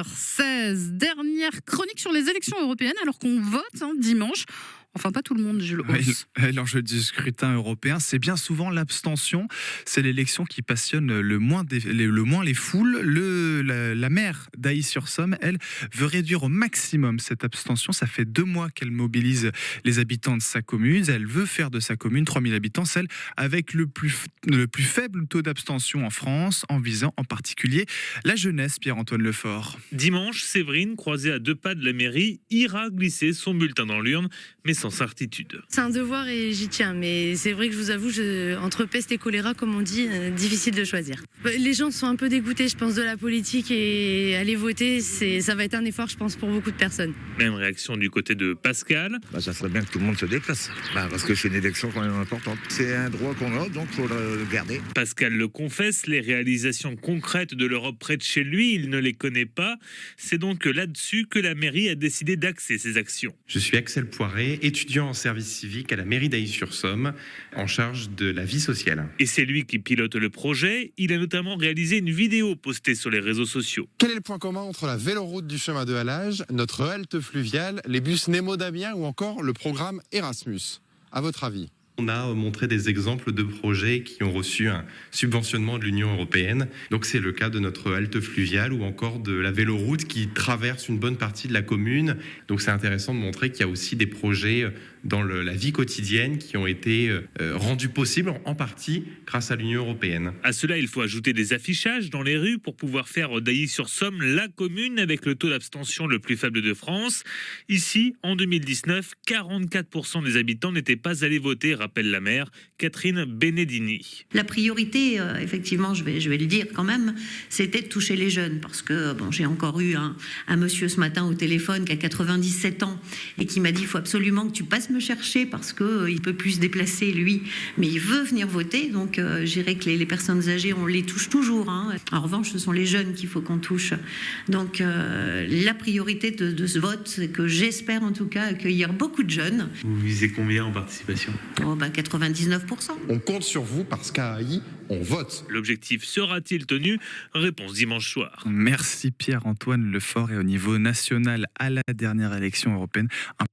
16 dernière chronique sur les élections européennes alors qu'on vote dimanche. Enfin, pas tout le monde, Jules Hauss. L'enjeu du scrutin européen, c'est bien souvent l'abstention. C'est l'élection qui passionne le moins les foules. La maire d'Ailly-sur-Somme, elle, veut réduire au maximum cette abstention. Ça fait 2 mois qu'elle mobilise les habitants de sa commune. Elle veut faire de sa commune, 3000 habitants, celle avec le plus faible taux d'abstention en France, en visant en particulier la jeunesse, Pierre-Antoine Lefort. Dimanche, Séverine, croisée à 2 pas de la mairie, ira glisser son bulletin dans l'urne, mais sans certitude. C'est un devoir et j'y tiens, mais c'est vrai que je vous avoue, entre peste et choléra, comme on dit, difficile de choisir. Les gens sont un peu dégoûtés, je pense, de la politique et aller voter, ça va être un effort, je pense, pour beaucoup de personnes. Même réaction du côté de Pascal. Ça serait bien que tout le monde se déplace, parce que c'est une élection quand même importante. C'est un droit qu'on a, donc il faut le garder. Pascal le confesse, les réalisations concrètes de l'Europe près de chez lui, il ne les connaît pas. C'est donc là-dessus que la mairie a décidé d'axer ses actions. Je suis Axel Poiré, étudiant en service civique à la mairie d'Ailly-sur-Somme, en charge de la vie sociale. Et c'est lui qui pilote le projet. Il a notamment réalisé une vidéo postée sur les réseaux sociaux. Quel est le point commun entre la véloroute du chemin de halage, notre halte fluviale, les bus Nemo d'Amiens ou encore le programme Erasmus? À votre avis? On a montré des exemples de projets qui ont reçu un subventionnement de l'Union européenne. Donc c'est le cas de notre halte fluviale ou encore de la véloroute qui traverse une bonne partie de la commune. Donc c'est intéressant de montrer qu'il y a aussi des projets dans la vie quotidienne qui ont été rendus possibles en partie grâce à l'Union européenne. À cela, il faut ajouter des affichages dans les rues pour pouvoir faire d'Ailly-sur-Somme la commune avec le taux d'abstention le plus faible de France. Ici, en 2019, 44% des habitants n'étaient pas allés voter, rappelle la maire Catherine Benedini. La priorité, effectivement, je vais le dire quand même, c'était de toucher les jeunes parce que j'ai encore eu un monsieur ce matin au téléphone qui a 97 ans et qui m'a dit il faut absolument que tu passes me chercher parce qu'il peut plus se déplacer lui, mais il veut venir voter, donc je dirais que les personnes âgées, on les touche toujours. En revanche, ce sont les jeunes qu'il faut qu'on touche. Donc la priorité de ce vote, c'est que j'espère en tout cas accueillir beaucoup de jeunes. Vous visez combien en participation ? 99%. On compte sur vous parce qu'à Ailly, on vote. L'objectif sera-t-il tenu ? Réponse dimanche soir. Merci Pierre-Antoine Lefort. Et au niveau national, à la dernière élection européenne, un